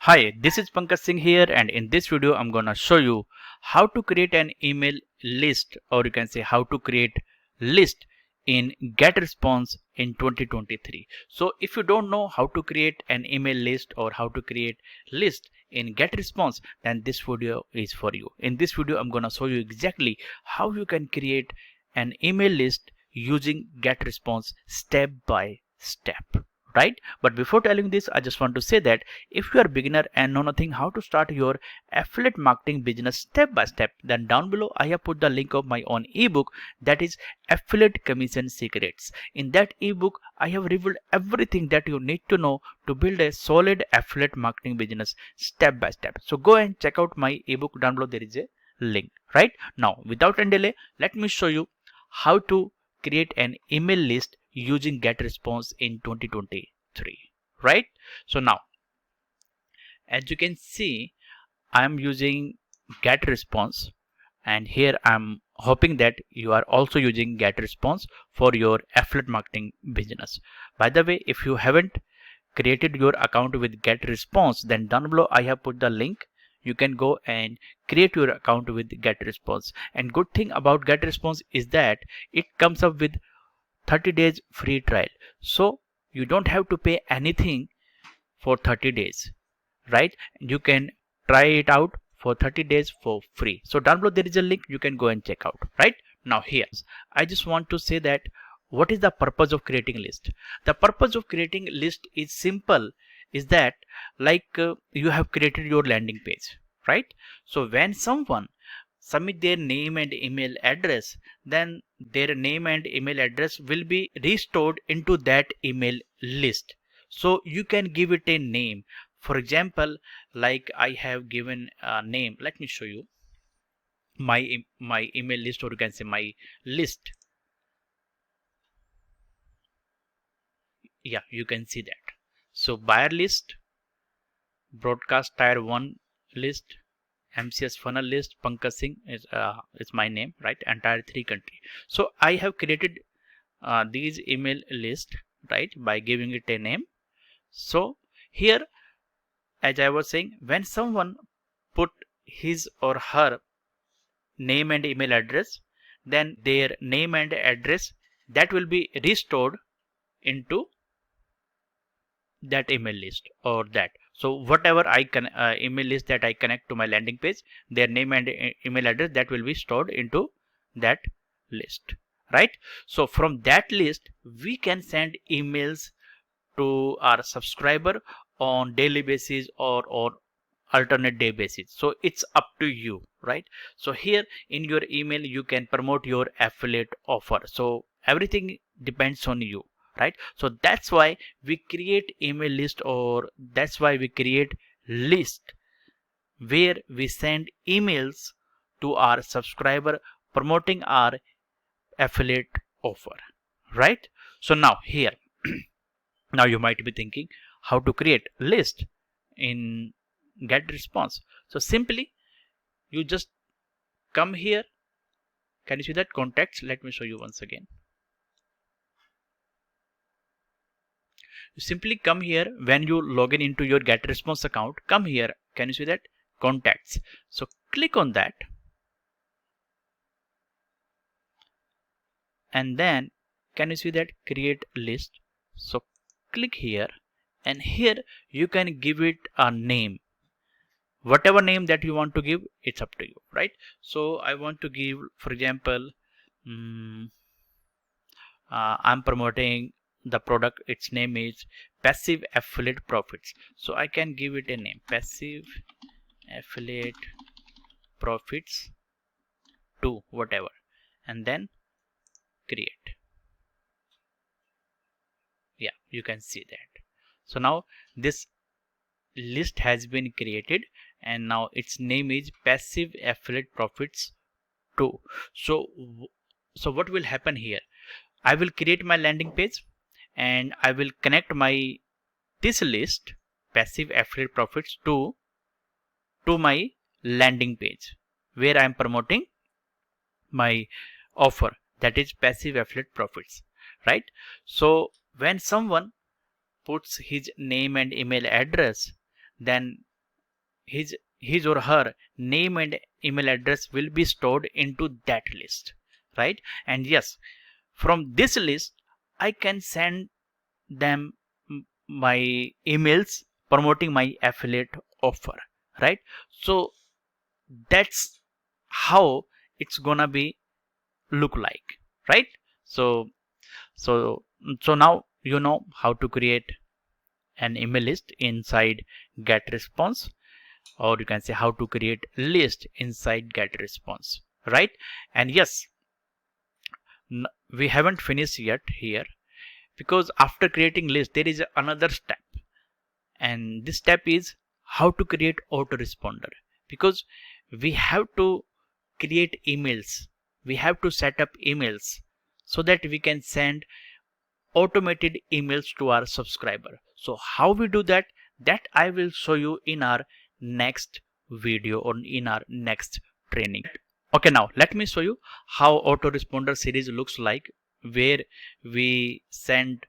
Hi, this is Pankaj Singh here, and in this video I'm gonna show you how to create an email list, or you can say how to create list in getresponse in 2023. So if you don't know how to create an email list or how to create list in getresponse, then this video is for you. In this video I'm gonna show you exactly how you can create an email list using getresponse step by step. Right? But before telling this, I just want to say that if you are a beginner and know nothing how to start your affiliate marketing business step by step, then down below I have put the link of my own ebook, that is Affiliate Commission Secrets. In that ebook, I have revealed everything that you need to know to build a solid affiliate marketing business step by step. So go and check out my ebook. Down below there is a link. Right? Now, without any delay, let me show you how to create an email list using getresponse in 2023. Right? So now, as you can see, I am using getresponse, and here I'm hoping that you are also using getresponse for your affiliate marketing business. By the way, if you haven't created your account with getresponse, then down below I have put the link. You can go and create your account with getresponse. And good thing about getresponse is that it comes up with 30 days free trial, so you don't have to pay anything for 30 days, right? You can try it out for 30 days for free. So down below there is a link, you can go and check out. Right now, here I just want to say that what is the purpose of creating list. The purpose of creating list is simple, is that you have created your landing page, right? So when someone submit their name and email address, then their name and email address will be restored into that email list. So you can give it a name. For example, like I have given a name. Let me show you my email list, or you can say my list. Yeah, you can see that. So buyer list, broadcast tier 1 list, MCS funnel list, Pankaj Singh is my name, right? Entire 3 country. So I have created these email list, right, by giving it a name. So here, as I was saying, when someone put his or her name and email address, then their name and address that will be restored into that email list, or that. So whatever I can email list that I connect to my landing page, their name and email address that will be stored into that list, right? So from that list we can send emails to our subscriber on daily basis or alternate day basis. So it's up to you, right? So here in your email you can promote your affiliate offer. So everything depends on you, right? So that's why we create email list, or that's why we create list where we send emails to our subscriber promoting our affiliate offer, right? So now here now you might be thinking how to create list in getresponse. So simply you just come here. Can you see that contacts? Let me show you once again. You simply come here when you log in into your getresponse account. Come here. Can you see that contacts? So click on that, and then can you see that create list? So click here, and here you can give it a name. Whatever name that you want to give, it's up to you, right? So I want to give, for example, I'm promoting the product, its name is passive affiliate profits. So I can give it a name, passive affiliate profits 2, whatever, and then create. Yeah, you can see that. So now this list has been created, and now its name is passive affiliate profits 2. So what will happen here? I will create my landing page, and I will connect my this list passive affiliate profits to my landing page where I am promoting my offer, that is passive affiliate profits, right? So when someone puts his name and email address, then his or her name and email address will be stored into that list, right? And yes, from this list I can send them my emails promoting my affiliate offer, right? So that's how it's gonna be look like, right? So so so now you know how to create an email list inside getresponse, or you can say how to create list inside getresponse, right? And yes, we haven't finished yet here, because after creating list there is another step, and this step is how to create autoresponder. Because we have to create emails, we have to set up emails so that we can send automated emails to our subscriber. So how we do that, that I will show you in our next video or in our next training. Okay, now let me show you how autoresponder series looks like, where we send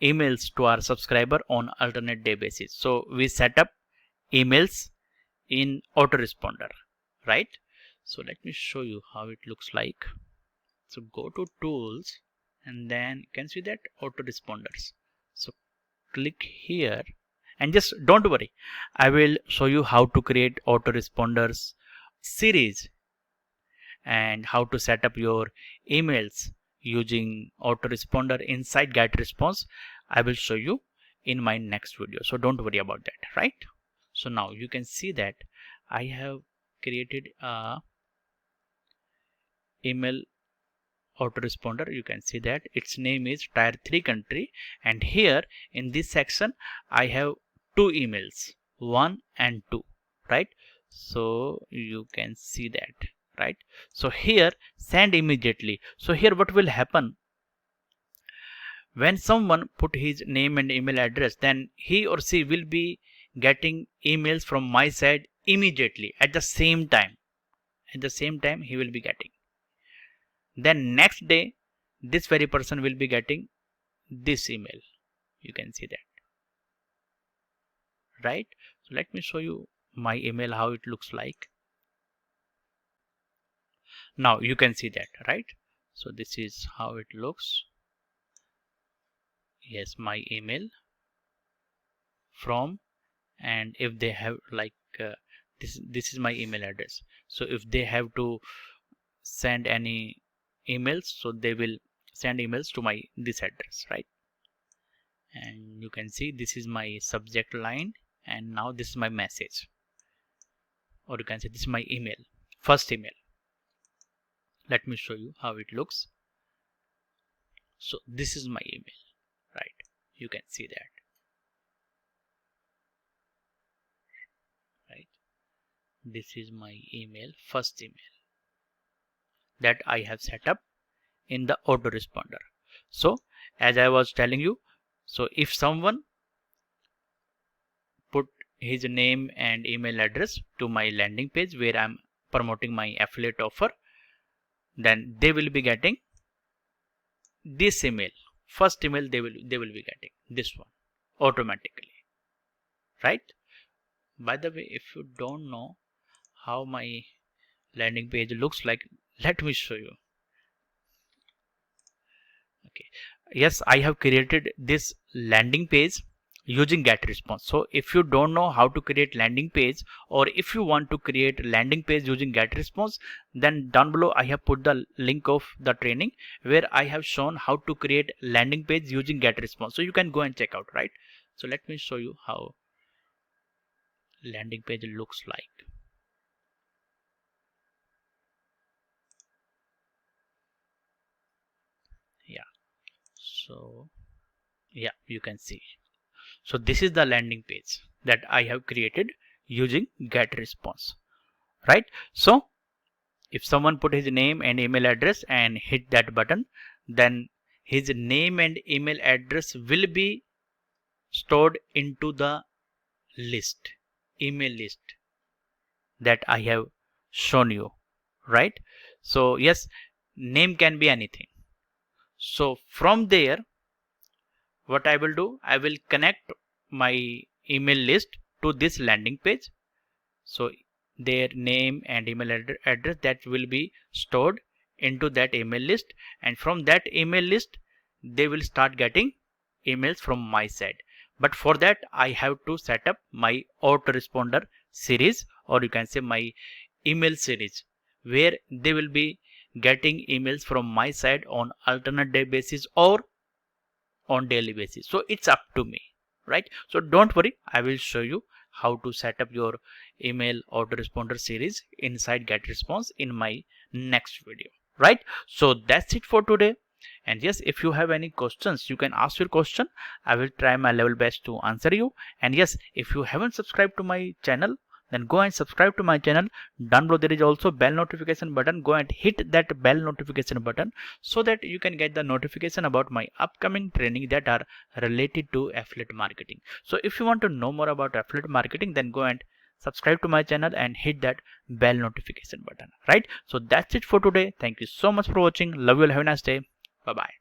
emails to our subscriber on alternate day basis. So we set up emails in autoresponder, right? So let me show you how it looks like. So go to tools, and then you can see that autoresponders. So click here, and just don't worry, I will show you how to create autoresponders series and how to set up your emails using autoresponder inside getresponse. I will show you in my next video, so don't worry about that, right? So now you can see that I have created a email autoresponder. You can see that its name is tier 3 country, and here in this section I have two emails, 1 and 2, right? So you can see that, right? So here send immediately. So here what will happen, when someone put his name and email address, then he or she will be getting emails from my side immediately at the same time. At the same time he will be getting. Then next day this very person will be getting this email. You can see that, right? So let me show you my email how it looks like. Now you can see that, right? So this is how it looks. Yes, my email from, and if they have like this is my email address. So if they have to send any emails, so they will send emails to my this address, right? And you can see this is my subject line, and now this is my message, or you can say this is my email, first email. Let me show you how it looks. So this is my email, right? You can see that, right? This is my email, first email that I have set up in the autoresponder. So as I was telling you, so if someone put his name and email address to my landing page where I'm promoting my affiliate offer, then they will be getting this email, first email. They will be getting this one automatically, right? By the way, if you don't know how my landing page looks like, let me show you. Okay, yes, I have created this landing page using getresponse. So if you don't know how to create landing page, or if you want to create landing page using getresponse, then down below I have put the link of the training where I have shown how to create landing page using getresponse. So you can go and check out, right? So let me show you how landing page looks like. Yeah, so yeah, you can see. So this is the landing page that I have created using getresponse, right? So if someone put his name and email address and hit that button, then his name and email address will be stored into the list, email list that I have shown you, right? So yes, name can be anything. So from there, what I will do, I will connect my email list to this landing page, So their name and email address that will be stored into that email list, and from that email list they will start getting emails from my side. But for that I have to set up my autoresponder series, or you can say my email series, where they will be getting emails from my side on alternate day basis or on daily basis. So it's up to me, right? So don't worry, I will show you how to set up your email autoresponder series inside getresponse in my next video, right? So that's it for today. And yes, if you have any questions, you can ask your question. I will try my level best to answer you. And yes, if you haven't subscribed to my channel, then go and subscribe to my channel. Down below there is also bell notification button. Go and hit that bell notification button so that you can get the notification about my upcoming training that are related to affiliate marketing. So if you want to know more about affiliate marketing, then go and subscribe to my channel and hit that bell notification button, right? So that's it for today. Thank you so much for watching. Love you all. Have a nice day. Bye bye.